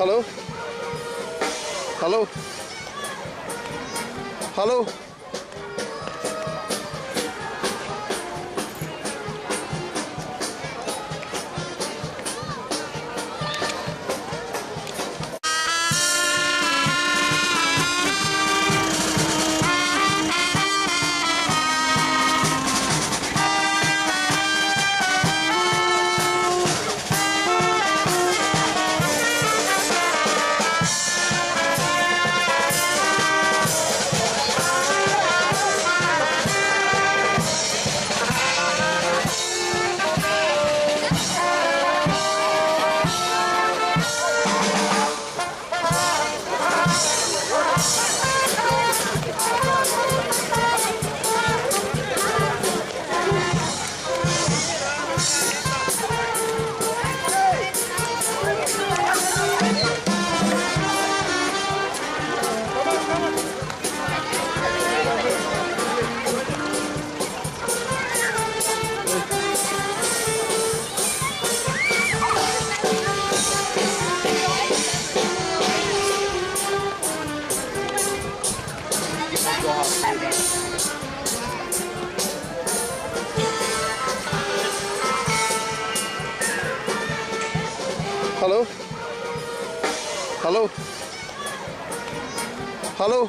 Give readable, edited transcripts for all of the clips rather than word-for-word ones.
Hallo? Hallo? Hallo? Hallo? Hallo? Hallo?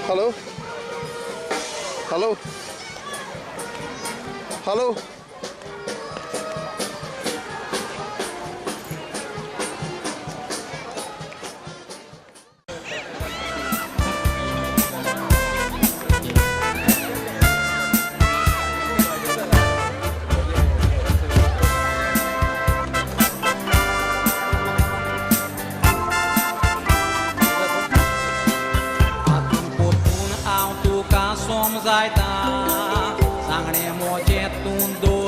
Hallo? Hallo? Hallo? Somos ai da, sangre moje tundo.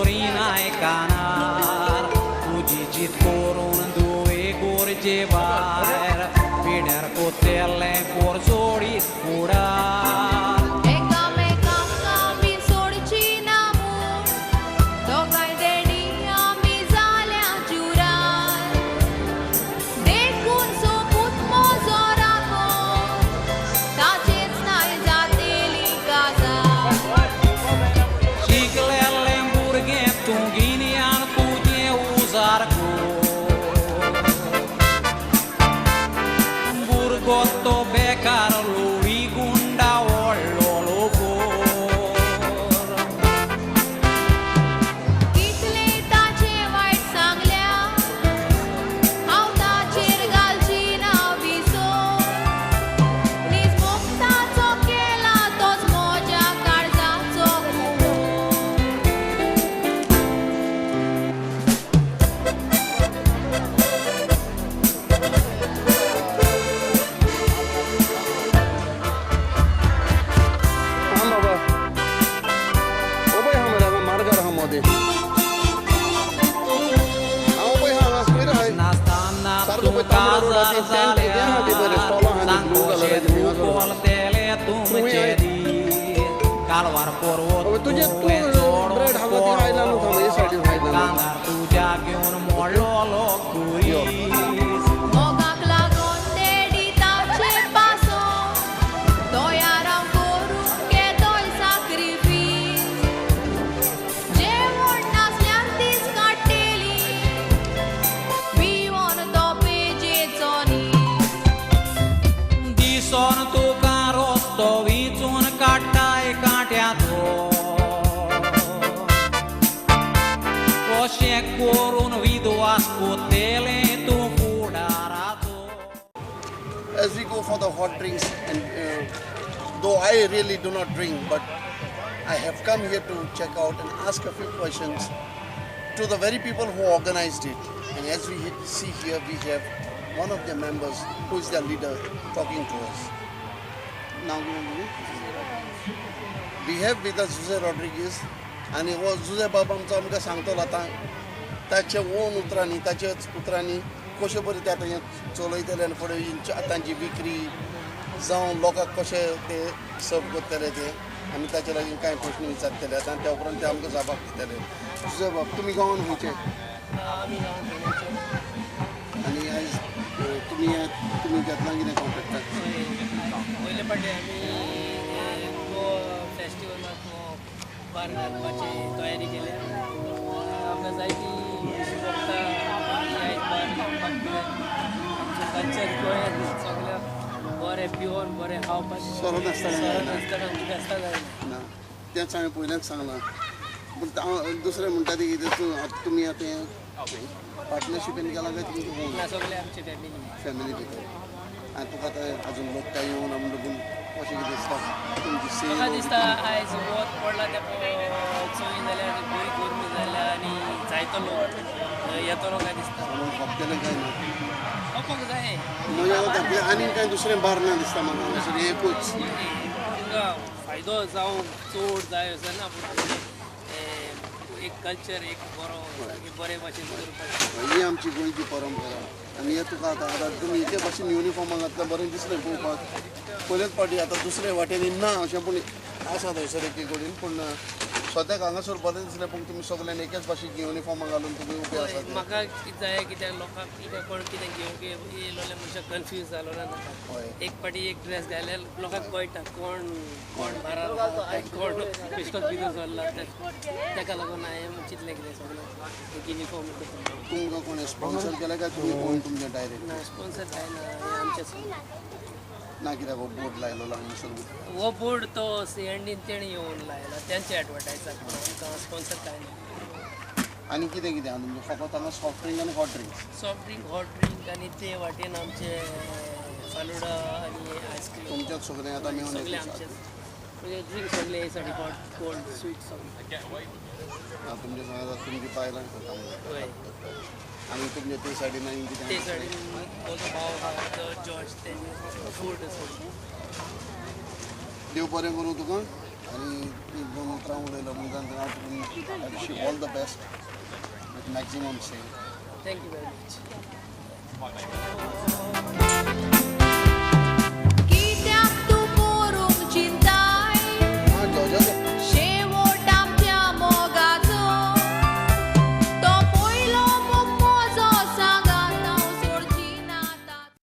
कोण तुका रस्तो विचून काडटाय कांट्याचो कशें करून विद्वास कोतेले तूं फुडाराचो. As we go for the hot drinks, and though I really do not drink, but I have come here to check out and ask a few questions to the very people who organized it. And as we see here, we have one of their members who is their leader talking to us. Now we have with us Jose Rodriguez, आणि हो जुजे बाबा आमचो आमकां सांगतलो आतां ताचे on उतरांनी ताच्याच उतरांनी कशे बरें ते आतां हें चलयतले आनी फुडें आतांची विक्री जावं लोकांक कशें ते सर्व करतले ते आमी ताचे लागीं कांय प्रश्न विचारतले आतां त्या उपरांत ते आमकां जबाब दितले. जुजे बाब तुमी गांवान खंयचे? आनी आयज तुमी घेतला कितें कॉन्ट्रॅक्टाक? पयले फावटी आमी फेस्टिवलाक बार घालपाची तयारी केल्या. आमकां जायती वखदां आयज बार घालपाक आमचें कल्चर गोंयांत सगळ्या बरें पिवन बरें खावपाक सोरो नासतना आमची फेस्तां जायना. ना तेंच हांवें पयलेंच सांगलां. पूण दुसरें म्हणटा ते कितें तुमी आतां पार्टनरशिपीन केलां काय तुमकां ना सगळे आमची फॅमिली भितर आनी तुका आतां आजून लोक काय येवना म्हणून कशें कितें दिसता तुमची म्हाका सेल दिसता आयज वत पडला ते चोय जाल्यार बरी गरमी जाल्या आनी जायतो लोक येतलो काय दिसता. फक्तेलें काय ना ओपक जाय मजा जाता आनी कांय दुसरें बार ना दिसता म्हाका हांगासर एकूच. तुमकां फायदो जावं चड जाय असो ना पूण एक कल्चर एक बरे भाशेन करपाक ही आमची गोंयची परंपरा आनी हे तुका आतां तुमी ते भाशेन युनिफॉर्मा घातल्यार बरें दिसलें पळोवपाक. पयलेच फावटी आतां दुसरे वाटेनी ना अशें पूण आसा थंयसर एके कडेन पूण सद्याक हांगासर बरें दिसलें पूण तुमी सगळ्यान एकेच भाशेक युनिफॉर्मा घालून तुमी उबे आसात. म्हाका कितें जाय कित्याक लोकांक कितें कोण कितें घेवंक येयलो जाल्यार मनशाक कन्फ्यूज जालो ना हय एक फावटी एक ड्रेस घाल्यार लोकांक कळटा कोण कोण बारार कोण बेश्टोच भितर सरला ताका लागून हांवें चिंतलें कितें सगळें एक युनिफॉर्म करता. तुमकां कोणें स्पॉन्सर केलें काय तुमी कोण तुमचे डायरेक्ट? ना स्पॉन्सर काय ना हें आमचेच ना कित्याक हो बोर्ड लायलो हांगासर हो बोर्ड तो सीएनडीन तेणी येवन लायला त्यांचे एडवर्टायजाक आमकां स्पॉन्सर काय ना. आनी कितें कितें आहा तुमचें फकत हांगा सॉफ्ट ड्रिंक आनी hot drinks? Soft drink hot drink आनी ते वाटेन आमचे फालुडा आनी आयस्क्रीम तुमचेच सगळें आतां मेळून सगळे एकूच आमचेच म्हणजे ड्रिंक सगळे हे साठी हॉट कोल्ड स्वीट सगळे तुमचे सांगा तुमची पायलां होय आनी तुमचे ते सायडीन आनी कितें ते सायडीन म्हजो भाव आहा तो जॉर्ज तेणी फूड देव बरें करूं तुका आनी दोन उतरां उलयलो म्हणून हांव तुका I wish you all the best with maximum sale. Thank you very much.